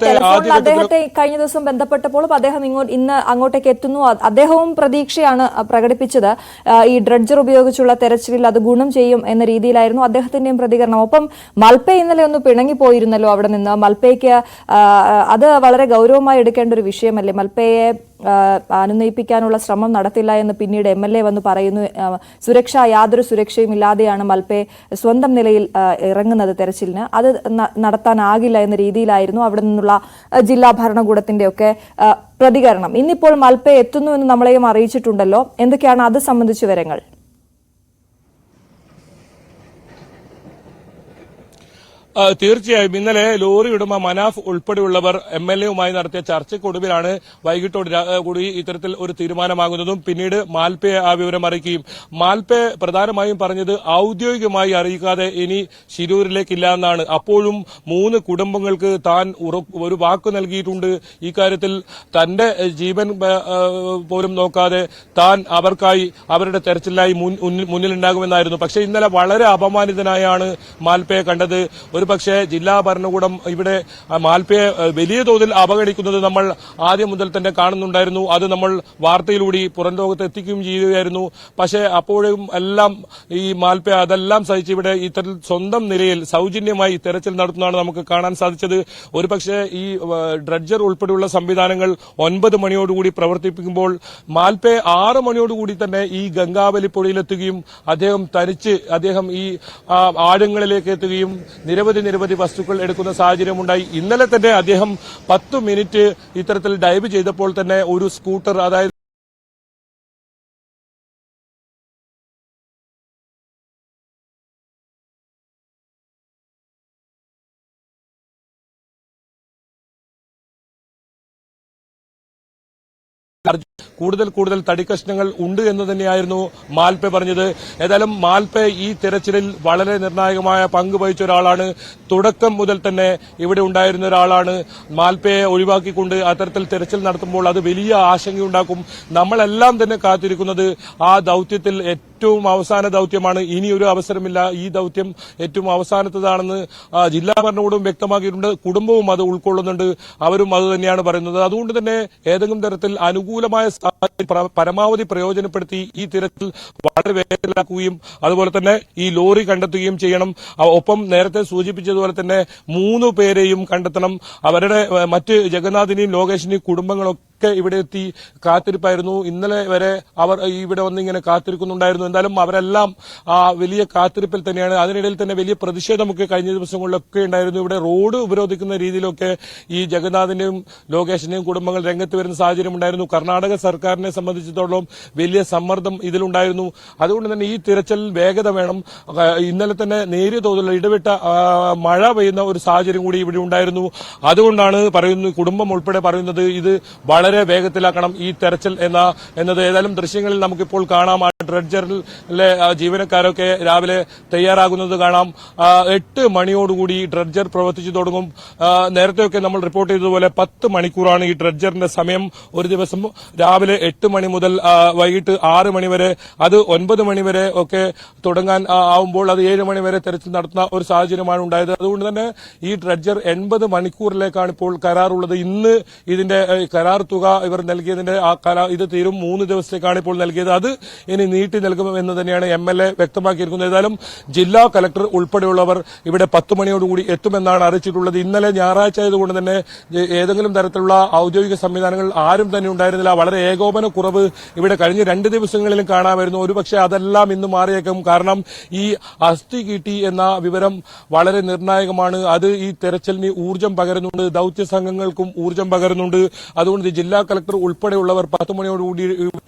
ടെലിഫോണിൽ അദ്ദേഹത്തെ കഴിഞ്ഞ ദിവസം ബന്ധപ്പെട്ടപ്പോൾ അദ്ദേഹം ഇന്ന് അങ്ങോട്ടേക്ക് എത്തുന്നു. അദ്ദേഹവും പ്രതീക്ഷയാണ് പ്രകടിപ്പിച്ചത്. ഈ ഡ്രഡ്ജർ ഉപയോഗിച്ചുള്ള തെരച്ചിലിൽ അത് ഗുണം ചെയ്യും എന്ന രീതിയിലായിരുന്നു അദ്ദേഹത്തിന്റെയും പ്രതികരണം. ഒപ്പം മൽപ്പെ ഇന്നലെ ഒന്ന് പിണങ്ങിപ്പോയിരുന്നല്ലോ അവിടെ നിന്ന്. മൽപ്പയ്ക്ക് അത് വളരെ ഗൗരവമായി എടുക്കേണ്ട ഒരു വിഷയമല്ലേ? മൽപ്പയെ അനുനയിപ്പിക്കാനുള്ള ശ്രമം നടത്തില്ല എന്ന് പിന്നീട് MLA വന്ന് പറയുന്നു. യാതൊരു സുരക്ഷയും ഇല്ലാതെയാണ് മൽപ്പെ സ്വന്തം നിലയിൽ ഇറങ്ങുന്നത് തെരച്ചിലിന്. അത് നടത്താനാകില്ല എന്ന രീതിയിലായിരുന്നു അവിടെ നിന്നുള്ള ജില്ലാ ഭരണകൂടത്തിന്റെ ഒക്കെ പ്രതികരണം. ഇന്നിപ്പോൾ മൽപ്പെ എത്തുന്നു എന്ന് നമ്മളെയും അറിയിച്ചിട്ടുണ്ടല്ലോ. എന്തൊക്കെയാണ് അത് സംബന്ധിച്ച വിവരങ്ങൾ? തീർച്ചയായും ഇന്നലെ ലോറി ഉടമ മനാഫ് ഉൾപ്പെടെയുള്ളവർ MLAയുമായി നടത്തിയ ചർച്ചയ്ക്കൊടുവിലാണ് വൈകിട്ടോട് കൂടി ഇത്തരത്തിൽ ഒരു തീരുമാനമാകുന്നതും പിന്നീട് മാൽപ്പയെ ആ വിവരം അറിയിക്കുകയും മാൽപ്പെ പ്രധാനമായും പറഞ്ഞത് ഔദ്യോഗികമായി അറിയിക്കാതെ ഇനി ശിരൂരിലേക്കില്ല എന്നാണ്. അപ്പോഴും 3 കുടുംബങ്ങൾക്ക് താൻ ഒരു വാക്ക് നൽകിയിട്ടുണ്ട്. ഇക്കാര്യത്തിൽ തന്റെ ജീവൻ പോലും നോക്കാതെ താൻ അവർക്കായി അവരുടെ തെരച്ചിലായി മുന്നിലുണ്ടാകുമെന്നായിരുന്നു. പക്ഷേ ഇന്നലെ വളരെ അപമാനിതനായാണ് മാൽപ്പയെ കണ്ടത്. പക്ഷേ ജില്ലാ ഭരണകൂടം ഇവിടെ മാൽപ്പയെ വലിയ തോതിൽ അവഗണിക്കുന്നത് നമ്മൾ ആദ്യം മുതൽ തന്നെ കാണുന്നുണ്ടായിരുന്നു. അത് നമ്മൾ വാർത്തയിലൂടെ പുറം ലോകത്ത് എത്തിക്കുകയും ചെയ്യുകയായിരുന്നു. പക്ഷേ അപ്പോഴും എല്ലാം ഈ മാൽപ്പെ അതെല്ലാം സഹിച്ച് ഇവിടെ ഇത്തരത്തിൽ സ്വന്തം നിലയിൽ സൌജന്യമായി തെരച്ചിൽ നടത്തുന്നതാണ് നമുക്ക് കാണാൻ സാധിച്ചത്. ഒരുപക്ഷെ ഈ ഡ്രഡ്ജർ ഉൾപ്പെടെയുള്ള സംവിധാനങ്ങൾ 9 മണിയോടുകൂടി പ്രവർത്തിപ്പിക്കുമ്പോൾ മാൽപ്പെ 6 മണിയോടുകൂടി തന്നെ ഈ ഗംഗാവലി പുഴയിലെത്തുകയും അദ്ദേഹം ഈ ആഴങ്ങളിലേക്ക് എത്തുകയും നിരവധി വസ്തുക്കൾ എടുക്കുന്ന സാഹചര്യമുണ്ടായി. ഇന്നലെ തന്നെ അദ്ദേഹം 10 മിനിറ്റ് ഇത്തരത്തിൽ ഡൈവ് ചെയ്തപ്പോൾ തന്നെ ഒരു സ്കൂട്ടർ, അതായത് കൂടുതൽ തടിക്കഷ്ണങ്ങൾ ഉണ്ട് എന്ന് തന്നെയായിരുന്നു മാൽപ്പെ പറഞ്ഞത്. ഏതായാലും മാൽപ്പെ ഈ തെരച്ചിലിൽ വളരെ നിർണായകമായ പങ്ക് വഹിച്ച ഒരാളാണ്. തുടക്കം മുതൽ തന്നെ ഇവിടെ ഉണ്ടായിരുന്ന ഒരാളാണ്. മാൽപ്പയെ ഒഴിവാക്കിക്കൊണ്ട് അത്തരത്തിൽ തെരച്ചിൽ നടത്തുമ്പോൾ അത് വലിയ ആശങ്കയുണ്ടാക്കും. നമ്മളെല്ലാം തന്നെ കാത്തിരിക്കുന്നത് ആ ദൌത്യത്തിൽ ഏറ്റവും അവസാന ദൌത്യമാണ്. ഇനിയൊരു അവസരമില്ല. ഈ ദൌത്യം ഏറ്റവും അവസാനത്തതാണെന്ന് ജില്ലാ ഭരണകൂടവും വ്യക്തമാക്കിയിട്ടുണ്ട്. കുടുംബവും അത് ഉൾക്കൊള്ളുന്നുണ്ട്. അവരും അത് തന്നെയാണ് പറയുന്നത്. അതുകൊണ്ട് തന്നെ ഏതെങ്കിലും തരത്തിൽ അനുകൂലമായ പരമാവധി പ്രയോജനപ്പെടുത്തി ഈ തിരച്ചിൽ വളരെ വേഗത്തിലാക്കുകയും അതുപോലെ തന്നെ ഈ ലോറി കണ്ടെത്തുകയും ചെയ്യണം. ഒപ്പം നേരത്തെ സൂചിപ്പിച്ചതുപോലെ തന്നെ 3 പേരെയും കണ്ടെത്തണം. അവരുടെ മറ്റ് ജഗന്നാഥിനെയും ലോകേഷിനെയും കുടുംബങ്ങളൊക്കെ ഇവിടെ എത്തി കാത്തിരിപ്പായിരുന്നു. ഇന്നലെ വരെ അവർ ഇവിടെ വന്നിങ്ങനെ കാത്തിരിക്കുന്നുണ്ടായിരുന്നു. എന്തായാലും അവരെല്ലാം വലിയ കാത്തിരിപ്പിൽ തന്നെയാണ്. അതിനിടയിൽ തന്നെ വലിയ പ്രതിഷേധമൊക്കെ കഴിഞ്ഞ ദിവസങ്ങളിലൊക്കെ ഉണ്ടായിരുന്നു. ഇവിടെ റോഡ് ഉപരോധിക്കുന്ന രീതിയിലൊക്കെ ഈ ജഗന്നാഥിന്റെയും ലോകേഷിന്റെയും കുടുംബങ്ങൾ രംഗത്ത് വരുന്ന സാഹചര്യം ഉണ്ടായിരുന്നു. കർണാടക സർക്കാരിനെ സംബന്ധിച്ചിടത്തോളം വലിയ സമ്മർദ്ദം ഇതിലുണ്ടായിരുന്നു. അതുകൊണ്ട് തന്നെ ഈ തിരച്ചിൽ വേഗത വേണം. ഇന്നലെ തന്നെ നേരിയ തോതിലുള്ള ഇടവിട്ട മഴ പെയ്യുന്ന ഒരു സാഹചര്യം കൂടി ഇവിടെ ഉണ്ടായിരുന്നു. അതുകൊണ്ടാണ് കുടുംബം ഉൾപ്പെടെ പറയുന്നത് ഇത് വളരെ വേഗത്തിലാക്കണം ഈ തെരച്ചിൽ എന്നത്. ഏതായാലും ദൃശ്യങ്ങളിൽ നമുക്കിപ്പോൾ കാണാം. ഡ്രഡ്ജറിലെ ജീവനക്കാരൊക്കെ രാവിലെ തയ്യാറാകുന്നത് കാണാം. 8 മണിയോടുകൂടി ഡ്രഡ്ജർ പ്രവർത്തിച്ചു തുടങ്ങും. നേരത്തെയൊക്കെ നമ്മൾ റിപ്പോർട്ട് ചെയ്തതുപോലെ 10 മണിക്കൂറാണ് ഈ ഡ്രഡ്ജറിന്റെ സമയം. ഒരു ദിവസം രാവിലെ 8 മണി മുതൽ വൈകിട്ട് 6 മണി വരെ, അത് 9 മണി വരെ ഒക്കെ തുടങ്ങാൻ ആവുമ്പോൾ അത് 7 മണി വരെ തെരച്ചിൽ നടത്തുന്ന ഒരു സാഹചര്യമാണ് ഉണ്ടായത്. അതുകൊണ്ട് തന്നെ ഈ ഡ്രഡ്ജർ 80 മണിക്കൂറിലേക്കാണ് ഇപ്പോൾ കരാറുള്ളത്. ഇന്ന് ഇതിന്റെ കരാർ തുക ഇവർ നൽകിയതിന്റെ ഇത് തീരും. 3 ദിവസത്തേക്കാണ് ഇപ്പോൾ നൽകിയത്. അത് ഇനി നീട്ടി നൽകുമെന്ന് തന്നെയാണ് MLA വ്യക്തമാക്കിയിരിക്കുന്നത്. ഏതായാലും ജില്ലാ കലക്ടർ ഉൾപ്പെടെയുള്ളവർ ഇവിടെ 10 മണിയോടുകൂടി എത്തുമെന്നാണ് അറിയിച്ചിട്ടുള്ളത്. ഇന്നലെ ഞായറാഴ്ച ആയതുകൊണ്ട് തന്നെ ഏതെങ്കിലും തരത്തിലുള്ള ഔദ്യോഗിക സംവിധാനങ്ങൾ ആരും തന്നെ ഉണ്ടായിരുന്നില്ല. വളരെ ഏകോപന കുറവ് ഇവിടെ കഴിഞ്ഞ 2 ദിവസങ്ങളിലും കാണാമായിരുന്നു. ഒരുപക്ഷെ അതെല്ലാം ഇന്ന് മാറിയേക്കും. കാരണം ഈ അസ്ഥി കിട്ടി എന്ന വിവരം വളരെ നിർണായകമാണ്. അത് ഈ തെരച്ചിലിന് ഊർജ്ജം പകരുന്നുണ്ട്, ദൌത്യ സംഘങ്ങൾക്കും ഊർജ്ജം പകരുന്നുണ്ട്. അതുകൊണ്ട് ജില്ലാ കളക്ടർ ഉൾപ്പെടെയുള്ളവർ 10 മണിയോടുകൂടി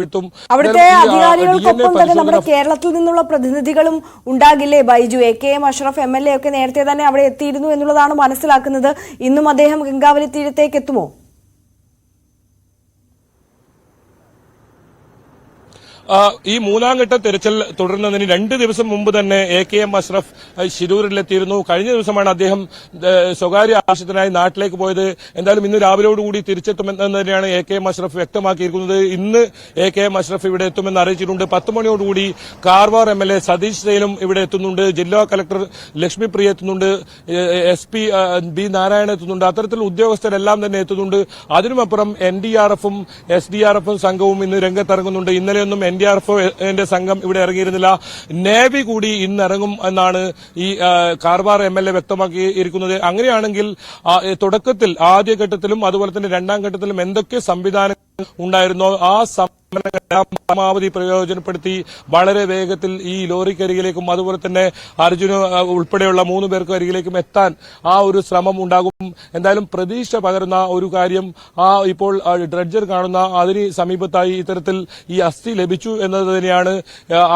എത്തും. അവിടുത്തെ അധികാരികൾക്കൊപ്പം തന്നെ നമ്മുടെ കേരളത്തിൽ നിന്നുള്ള പ്രതിനിധികളും ഉണ്ടാകില്ലേ ബൈജു? AKM അഷ്റഫ് MLA ഒക്കെ നേരത്തെ തന്നെ അവിടെ എത്തിയിരുന്നു എന്നുള്ളതാണ് മനസ്സിലാക്കുന്നത്. ഇന്നും അദ്ദേഹം ഗംഗാവലി തീരത്തേക്ക് എത്തുമോ? ഈ മൂന്നാം ഘട്ട തെരച്ചിൽ തുടരുന്നതിന് 2 ദിവസം മുമ്പ് തന്നെ AKM അഷ്റഫ് ശിരൂരിലെത്തിയിരുന്നു. കഴിഞ്ഞ ദിവസമാണ് അദ്ദേഹം സ്വകാര്യ ആവശ്യത്തിനായി നാട്ടിലേക്ക് പോയത്. എന്തായാലും ഇന്ന് രാവിലെയോടുകൂടി തിരിച്ചെത്തുമെന്ന് തന്നെയാണ് AKM അഷ്റഫ് വ്യക്തമാക്കിയിരിക്കുന്നത്. ഇന്ന് AKM അഷ്റഫ് ഇവിടെ എത്തുമെന്ന് അറിയിച്ചിട്ടുണ്ട്. 10 മണിയോടുകൂടി കാർവാർ MLA സതീഷ് സെയിലും ഇവിടെ എത്തുന്നുണ്ട്. ജില്ലാ കളക്ടർ ലക്ഷ്മിപ്രിയ എത്തുന്നുണ്ട്. SP B നാരായണൻ എത്തുന്നുണ്ട്. അത്തരത്തിൽ ഉദ്യോഗസ്ഥരെല്ലാം തന്നെ എത്തുന്നുണ്ട്. അതിനുമപ്പുറം NDRFും SDRFും സംഘവും ഇന്ന് രംഗത്തിറങ്ങുന്നുണ്ട്. ഇന്നലെയൊന്നും NDRFിന്റെ സംഘം ഇവിടെ ഇറങ്ങിയിരുന്നില്ല. നേവി കൂടി ഇന്ന് ഇറങ്ങും എന്നാണ് ഈ കാർവാർ MLA വ്യക്തമാക്കിയിരിക്കുന്നത്. അങ്ങനെയാണെങ്കിൽ തുടക്കത്തിൽ ആദ്യഘട്ടത്തിലും അതുപോലെ തന്നെ രണ്ടാം ഘട്ടത്തിലും എന്തൊക്കെ സംവിധാനങ്ങൾ ഉണ്ടായിരുന്നോ ആ പരമാവധി പ്രയോജനപ്പെടുത്തി വളരെ വേഗത്തിൽ ഈ ലോറിക്കരികിലേക്കും അതുപോലെ തന്നെ അർജുന ഉൾപ്പെടെയുള്ള 3 പേർക്ക് അരികിലേക്കും എത്താൻ ആ ഒരു ശ്രമം ഉണ്ടാകും. എന്തായാലും പ്രതീക്ഷ പകരുന്ന ഒരു കാര്യം ഇപ്പോൾ ഡ്രഡ്ജർ കാണുന്ന അതിന് സമീപത്തായി ഇത്തരത്തിൽ ഈ അസ്ഥി ലഭിച്ചു എന്നത് തന്നെയാണ്.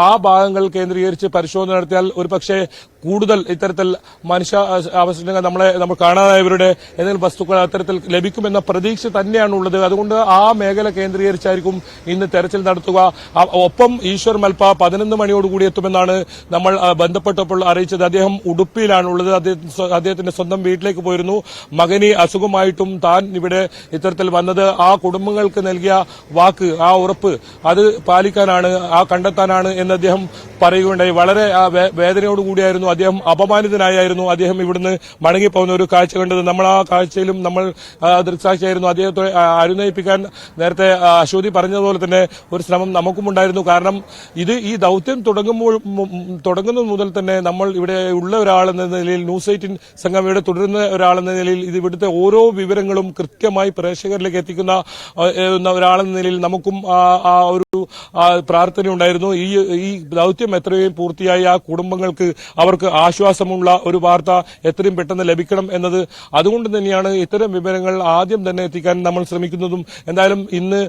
ആ ഭാഗങ്ങൾ കേന്ദ്രീകരിച്ച് പരിശോധന നടത്തിയാൽ ഒരുപക്ഷെ കൂടുതൽ ഇത്തരത്തിൽ മനുഷ്യ അവശിഷ്ടങ്ങൾ നമ്മൾ കാണാതായവരുടെ ഏതെങ്കിലും വസ്തുക്കൾ അത്തരത്തിൽ ലഭിക്കുമെന്ന പ്രതീക്ഷ തന്നെയാണുള്ളത്. അതുകൊണ്ട് ആ മേഖല കേന്ദ്രീകരിച്ചായിരിക്കും ഇന്ന് തെരച്ചിൽ നടത്തുക. ഒപ്പം ഈശ്വർ മൽപ്പ 11 മണിയോടുകൂടി എത്തുമെന്നാണ് നമ്മൾ ബന്ധപ്പെട്ടപ്പോൾ അറിയിച്ചത്. അദ്ദേഹം ഉടുപ്പിയിലാണുള്ളത്. അദ്ദേഹത്തിന്റെ സ്വന്തം വീട്ടിലേക്ക് പോയിരുന്നു. മകന് അസുഖമായിട്ടും താൻ ഇവിടെ ഇത്തരത്തിൽ വന്നത് ആ കുടുംബങ്ങൾക്ക് നൽകിയ വാക്ക്, ആ ഉറപ്പ് അത് പാലിക്കാനാണ്, കണ്ടെത്താനാണ് എന്ന് അദ്ദേഹം പറയുകയുണ്ടായി. വളരെ വേദനയോടുകൂടിയായിരുന്നു അദ്ദേഹം, അപമാനിതനായിരുന്നു അദ്ദേഹം ഇവിടുന്ന് മടങ്ങിപ്പോകുന്ന ഒരു കാഴ്ച കണ്ടത്. നമ്മൾ ആ കാഴ്ചയിലും നമ്മൾ ദൃക്സാക്ഷിയായിരുന്നു. അദ്ദേഹത്തെ അനുനയിപ്പിക്കാൻ നേരത്തെ അശ്വതി പറഞ്ഞതുപോലെ തന്നെ ഒരു ശ്രമം നമുക്കുമുണ്ടായിരുന്നു. കാരണം ഈ ദൌത്യം തുടങ്ങുന്നത് മുതൽ തന്നെ നമ്മൾ ഇവിടെ ഉള്ള ഒരാളെന്ന നിലയിൽ, ന്യൂസ് 18 സംഘം ഇവിടെ തുടരുന്ന ഒരാളെന്ന നിലയിൽ ഇത് ഇവിടുത്തെ ഓരോ വിവരങ്ങളും കൃത്യമായി പ്രേക്ഷകരിലേക്ക് എത്തിക്കുന്ന ഒരാളെന്ന നിലയിൽ നമുക്കും ആ ഒരു പ്രാർത്ഥനയുണ്ടായിരുന്നു. ഈ ദൌത്യം എത്രയും പൂർത്തിയായി ആ കുടുംബങ്ങൾക്ക് അവർക്ക് ആശ്വാസമുള്ള ഒരു വാർത്ത എത്രയും പെട്ടെന്ന് ലഭിക്കണം എന്നത്. അതുകൊണ്ട് തന്നെയാണ് ഇത്തരം വിവരങ്ങൾ ആദ്യം തന്നെ എത്തിക്കാൻ നമ്മൾ ശ്രമിക്കുന്നതും. എന്തായാലും ഇന്ന്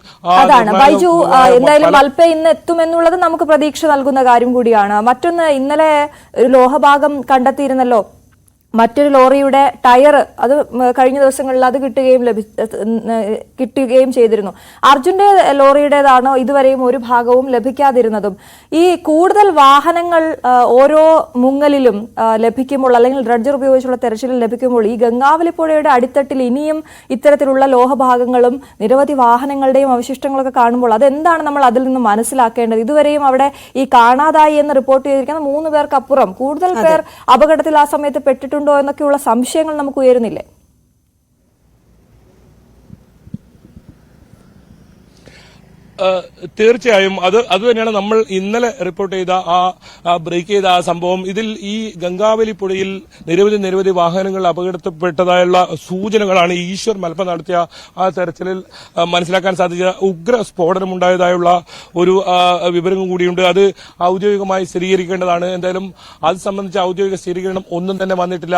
ബൈജു, എന്തായാലും മൽപ്പ ഇന്ന് എത്തുമെന്നുള്ളത് നമുക്ക് പ്രതീക്ഷ നൽകുന്ന കാര്യം കൂടിയാണ്. മറ്റൊന്ന്, ഇന്നലെ ഒരു ലോഹഭാഗം കണ്ടെത്തിയിരുന്നല്ലോ, മറ്റൊരു ലോറിയുടെ ടയർ, അത് കഴിഞ്ഞ ദിവസങ്ങളിൽ അത് കിട്ടുകയും ചെയ്തിരുന്നു. അർജുന്റെ ലോറിയുടേതാണോ ഇതുവരെയും ഒരു ഭാഗവും ലഭിക്കാതിരുന്നതും? ഈ കൂടുതൽ വാഹനങ്ങൾ ഓരോ മുങ്ങലിലും ലഭിക്കുമ്പോൾ, അല്ലെങ്കിൽ ഡ്രഡ്ജർ ഉപയോഗിച്ചുള്ള തെരച്ചിലിൽ ലഭിക്കുമ്പോൾ, ഈ ഗംഗാവലി പുഴയുടെ അടിത്തട്ടിൽ ഇനിയും ഇത്തരത്തിലുള്ള ലോഹഭാഗങ്ങളും നിരവധി വാഹനങ്ങളുടെയും അവശിഷ്ടങ്ങളൊക്കെ കാണുമ്പോൾ അതെന്താണ് നമ്മൾ അതിൽ നിന്ന് മനസ്സിലാക്കേണ്ടത്? ഇതുവരെയും അവിടെ ഈ കാണാതായി എന്ന് റിപ്പോർട്ട് ചെയ്തിരിക്കുന്ന 3 പേർക്കപ്പുറം കൂടുതൽ പേർ അപകടത്തിൽ ആ സമയത്ത് പെട്ടിട്ടുണ്ട് എന്നൊക്കെയുള്ള സംശയങ്ങൾ നമുക്ക് ഉയരുന്നില്ലേ? തീർച്ചയായും അത് തന്നെയാണ് നമ്മൾ ഇന്നലെ റിപ്പോർട്ട് ചെയ്ത ബ്രേക്ക് ചെയ്ത ആ സംഭവം. ഇതിൽ ഈ ഗംഗാവലി പുഴയിൽ നിരവധി വാഹനങ്ങൾ അപകടത്തിൽപ്പെട്ടതായുള്ള സൂചനകളാണ് ഈശ്വർ മൽപ്പ നടത്തിയ ആ തെരച്ചിലിൽ മനസ്സിലാക്കാൻ സാധിച്ച. ഉഗ്ര സ്ഫോടനമുണ്ടായതായുള്ള ഒരു വിവരം കൂടിയുണ്ട്. അത് ഔദ്യോഗികമായി സ്ഥിരീകരിക്കേണ്ടതാണ്. എന്തായാലും അത് സംബന്ധിച്ച ഔദ്യോഗിക സ്ഥിരീകരണം ഒന്നും തന്നെ വന്നിട്ടില്ല.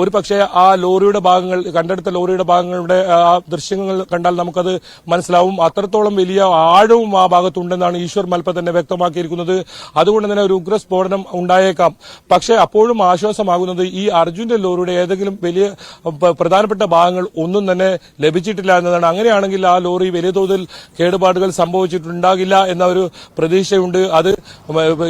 ഒരു പക്ഷേ ആ ലോറിയുടെ ഭാഗങ്ങൾ, കണ്ടെടുത്ത ലോറിയുടെ ഭാഗങ്ങളുടെ ആ ദൃശ്യങ്ങൾ കണ്ടാൽ നമുക്കത് മനസ്സിലാവും. അത്രത്തോളം വലിയ ആഴവും ആ ഭാഗത്തുണ്ടെന്നാണ് ഈശ്വർ മൽപ്പ തന്നെ വ്യക്തമാക്കിയിരിക്കുന്നത്. അതുകൊണ്ട് തന്നെ ഒരു ഉഗ്രസ്ഫോടനം ഉണ്ടായേക്കാം. പക്ഷേ അപ്പോഴും ആശ്വാസമാകുന്നത് ഈ അർജുന്റെ ലോറിയുടെ ഏതെങ്കിലും വലിയ പ്രധാനപ്പെട്ട ഭാഗങ്ങൾ ഒന്നും തന്നെ ലഭിച്ചിട്ടില്ല എന്നതാണ്. അങ്ങനെയാണെങ്കിൽ ആ ലോറി വലിയ തോതിൽ കേടുപാടുകൾ സംഭവിച്ചിട്ടുണ്ടാകില്ല എന്ന ഒരു പ്രതീക്ഷയുണ്ട്. അത്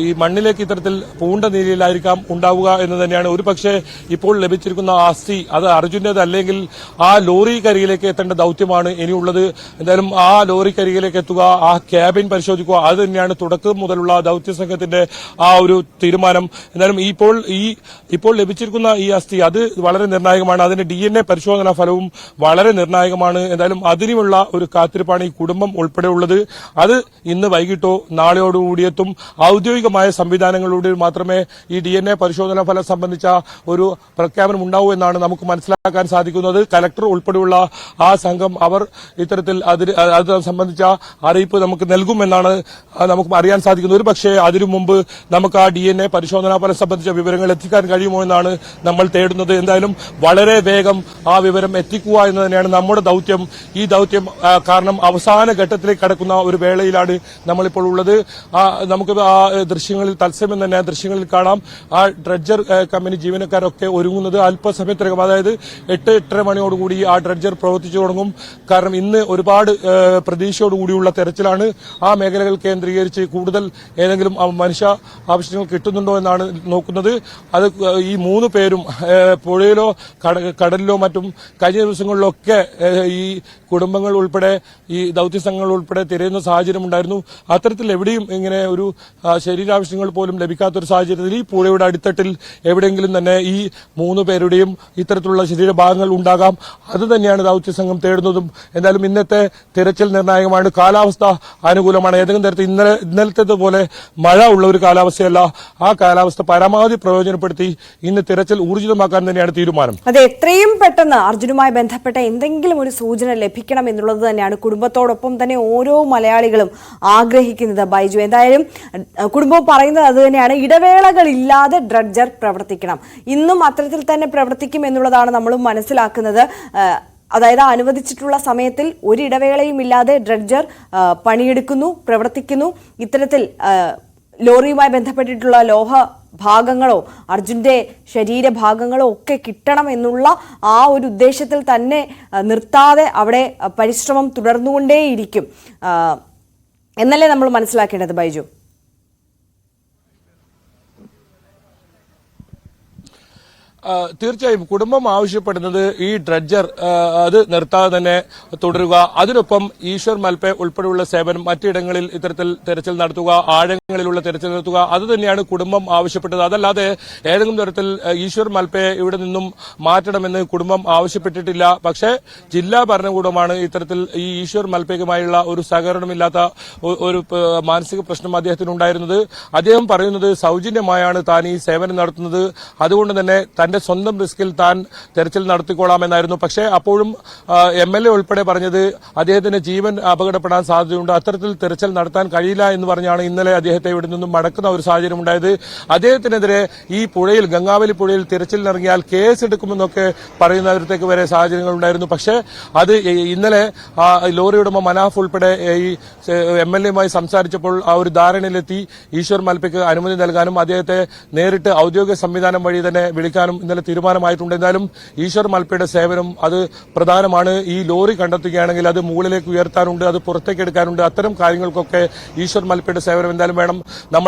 ഈ മണ്ണിലേക്ക് ഇത്തരത്തിൽ പൂണ്ട നിലയിലായിരിക്കാം ഉണ്ടാവുക എന്ന് തന്നെയാണ്. ഒരു പക്ഷേ ഇപ്പോൾ ലഭിച്ചിരിക്കുന്ന അസ്ഥി അത് അർജുന്റേതല്ലെങ്കിൽ ആ ലോറിക്കരികിലേക്ക് എത്തേണ്ട ദൌത്യമാണ് ഇനിയുള്ളത്. എന്തായാലും ആ ലോറിക്കരികിലേക്ക് എത്തുക, ആ ക്യാബിൻ പരിശോധിക്കുക, അത് തന്നെയാണ് തുടക്കം മുതലുള്ള ദൌത്യ സംഘത്തിന്റെ ആ ഒരു തീരുമാനം. എന്നാലും ഇപ്പോൾ ലഭിച്ചിരിക്കുന്ന ഈ അസ്ഥി അത് വളരെ നിർണായകമാണ്. അതിന്റെ DNA പരിശോധനാ ഫലവും വളരെ നിർണായകമാണ്. എന്തായാലും അതിനുമുള്ള ഒരു കാത്തിരിപ്പാണ് ഈ കുടുംബം ഉൾപ്പെടെ ഉള്ളത്. അത് ഇന്ന് വൈകിട്ടോ നാളെയോടുകൂടിയെത്തും. ഔദ്യോഗികമായ സംവിധാനങ്ങളിലൂടെ മാത്രമേ ഈ DNA പരിശോധനാ ഫലം സംബന്ധിച്ച ഒരു പ്രഖ്യാപനം ഉണ്ടാവൂ എന്നാണ് നമുക്ക് മനസ്സിലാക്കാൻ സാധിക്കുന്നത്. കലക്ടർ ഉൾപ്പെടെയുള്ള ആ സംഘം അവർ ഇത്തരത്തിൽ അത് സംബന്ധിച്ച അറിയിപ്പ് നമുക്ക് നൽകുമെന്നാണ് നമുക്ക് അറിയാൻ സാധിക്കുന്നത്. ഒരു പക്ഷേ അതിനു മുമ്പ് നമുക്ക് ആ DNA പരിശോധനാ ഫലം സംബന്ധിച്ച വിവരങ്ങൾ എത്തിക്കാൻ കഴിയുമോ എന്നാണ് നമ്മൾ തേടുന്നത്. എന്തായാലും വളരെ വേഗം ആ വിവരം എത്തിക്കുക എന്ന് തന്നെയാണ് നമ്മുടെ ദൌത്യം. ഈ ദൌത്യം കാരണം അവസാന ഘട്ടത്തിലേക്ക് കടക്കുന്ന ഒരു വേളയിലാണ് നമ്മളിപ്പോൾ ഉള്ളത്. നമുക്ക് ആ ദൃശ്യങ്ങളിൽ തത്സമയം തന്നെ ദൃശ്യങ്ങളിൽ കാണാം. ആ ഡ്രഡ്ജർ കമ്പനി ജീവനക്കാരൊക്കെ ഒരുങ്ങുന്നത് അല്പസമയത്തിനകം, അതായത് 8-8:30 മണിയോടുകൂടി ആ ഡ്രഡ്ജർ പ്രവർത്തിച്ചു തുടങ്ങും. കാരണം ഇന്ന് ഒരുപാട് പ്രതീക്ഷയോടുകൂടിയുള്ള തെരച്ചിൽ തെരച്ചിലാണ്. ആ മേഖലകൾ കേന്ദ്രീകരിച്ച് കൂടുതൽ ഏതെങ്കിലും മനുഷ്യ ആവശ്യങ്ങൾ കിട്ടുന്നുണ്ടോ എന്നാണ് നോക്കുന്നത്. അത് ഈ 3 പേരും പുഴയിലോ കടലിലോ മറ്റും കഴിഞ്ഞ ദിവസങ്ങളിലൊക്കെ ഈ കുടുംബങ്ങൾ ഉൾപ്പെടെ ഈ ദൌത്യ സംഘങ്ങൾ ഉൾപ്പെടെ തിരയുന്ന സാഹചര്യം ഉണ്ടായിരുന്നു. അത്തരത്തിൽ എവിടെയും ഇങ്ങനെ ഒരു ശരീരാവശ്യങ്ങൾ പോലും ലഭിക്കാത്തൊരു സാഹചര്യത്തിൽ ഈ പുഴയുടെ അടിത്തട്ടിൽ എവിടെയെങ്കിലും തന്നെ ഈ 3 പേരുടെയും ഇത്തരത്തിലുള്ള ശരീരഭാഗങ്ങൾ ഉണ്ടാകാം. അത് തന്നെയാണ് ദൌത്യ സംഘം തേടുന്നതും. എന്തായാലും ഇന്നത്തെ തിരച്ചിൽ നിർണായകമാണ്. കാലാവസ്ഥ അനുകൂലമാണ്. ഏതെങ്കിലും തരത്തിൽ ഇന്നലത്തേതുപോലെ മഴ ഉള്ള ഒരു കാലാവസ്ഥയല്ല. ആ കാലാവസ്ഥ പരമാവധി പ്രയോജനപ്പെടുത്തി ഇന്ന് തിരച്ചിൽ ഊർജിതമാക്കാൻ തന്നെയാണ് തീരുമാനം. അതെ, എത്രയും പെട്ടെന്ന് അർജുനുമായി ബന്ധപ്പെട്ട എന്തെങ്കിലും ഒരു സൂചന ലഭിക്കണം എന്നുള്ളത് തന്നെയാണ് കുടുംബത്തോടൊപ്പം തന്നെ ഓരോ മലയാളികളും ആഗ്രഹിക്കുന്നത്. ബൈജു, എന്തായാലും കുടുംബം പറയുന്നത് അത് തന്നെയാണ്. ഇടവേളകളില്ലാതെ ഡ്രഡ്ജർ പ്രവർത്തിക്കണം. ഇന്നും അത്തരത്തിൽ തന്നെ പ്രവർത്തിക്കും എന്നുള്ളതാണ് നമ്മളും മനസ്സിലാക്കുന്നത്. അതായത് അനുവദിച്ചിട്ടുള്ള സമയത്തിൽ ഒരു ഇടവേളയും ഇല്ലാതെ ഡ്രഡ്ജർ പണിയെടുക്കുന്നു, പ്രവർത്തിക്കുന്നു. ഇത്തരത്തിൽ ലോറിയുമായി ബന്ധപ്പെട്ടിട്ടുള്ള ലോഹ ഭാഗങ്ങളോ അർജുന്റെ ശരീരഭാഗങ്ങളോ ഒക്കെ കിട്ടണം എന്നുള്ള ആ ഒരു ഉദ്ദേശത്തിൽ തന്നെ നിർത്താതെ അവിടെ പരിശ്രമം തുടർന്നുകൊണ്ടേയിരിക്കും എന്നല്ലേ നമ്മൾ മനസ്സിലാക്കേണ്ടത് ബൈജു? തീർച്ചയായും കുടുംബം ആവശ്യപ്പെടുന്നത് ഈ ഡ്രഡ്ജർ അത് നിർത്താതെ തന്നെ തുടരുക. അതിനൊപ്പം ഈശ്വർ മൽപ്പെ ഉൾപ്പെടെയുള്ള സേവനം മറ്റിടങ്ങളിൽ ഇത്തരത്തിൽ തെരച്ചിൽ നടത്തുക, ആഴങ്ങളിലുള്ള തെരച്ചിൽ നടത്തുക. അത് തന്നെയാണ് കുടുംബം ആവശ്യപ്പെട്ടത്. അതല്ലാതെ ഏതെങ്കിലും തരത്തിൽ ഈശ്വർ മൽപ്പയെ ഇവിടെ നിന്നും മാറ്റണമെന്ന് കുടുംബം ആവശ്യപ്പെട്ടിട്ടില്ല. പക്ഷേ ജില്ലാ ഭരണകൂടമാണ് ഇത്തരത്തിൽ ഈ ഈശ്വർ മൽപ്പയുമായുള്ള ഒരു സഹകരണമില്ലാത്ത ഒരു മാനസിക പ്രശ്നം അദ്ദേഹത്തിനുണ്ടായിരുന്നത്. അദ്ദേഹം പറയുന്നത് സൗജന്യമായാണ് താൻ ഈ സേവനം നടത്തുന്നത്, അതുകൊണ്ട് തന്നെ തന്റെ സ്വന്തം റിസ്കിൽ താൻ തെരച്ചിൽ നടത്തിക്കൊള്ളാമെന്നായിരുന്നു. പക്ഷേ അപ്പോഴും MLA ഉൾപ്പെടെ പറഞ്ഞത് അദ്ദേഹത്തിന്റെ ജീവൻ അപകടപ്പെടാൻ സാധ്യതയുണ്ട്, അത്തരത്തിൽ തെരച്ചിൽ നടത്താൻ കഴിയില്ല എന്ന് പറഞ്ഞാണ് ഇന്നലെ അദ്ദേഹത്തെ ഇവിടെ നിന്നും മടക്കുന്ന ഒരു സാഹചര്യം ഉണ്ടായത്. അദ്ദേഹത്തിനെതിരെ ഈ പുഴയിൽ ഗംഗാവലി പുഴയിൽ തിരച്ചിലിനിറങ്ങിയാൽ കേസെടുക്കുമെന്നൊക്കെ പറയുന്നവരത്തേക്ക് വരെ സാഹചര്യങ്ങൾ ഉണ്ടായിരുന്നു. പക്ഷേ അത് ഇന്നലെ ലോറി ഉടമ മനാഫ് ഉൾപ്പെടെ ഈ MLA സംസാരിച്ചപ്പോൾ ആ ഒരു ധാരണയിലെത്തി ഈശ്വർ മൽപ്പയ്ക്ക് അനുമതി നൽകാനും അദ്ദേഹത്തെ നേരിട്ട് ഔദ്യോഗിക സംവിധാനം വഴി തന്നെ വിളിക്കാനും ഇന്നലെ തീരുമാനമായിട്ടുണ്ട്. എന്തായാലും ഈശ്വർ മൽപ്പയുടെ സേവനം അത് പ്രധാനമാണ്. ഈ ലോറി കണ്ടെത്തുകയാണെങ്കിൽ അത് മുകളിലേക്ക് ഉയർത്താനുണ്ട്, അത് പുറത്തേക്ക് എടുക്കാനുണ്ട്. അത്തരം കാര്യങ്ങൾക്കൊക്കെ ഈശ്വർ മൽപ്പയുടെ സേവനം എന്തായാലും വേണം. നമ്മൾ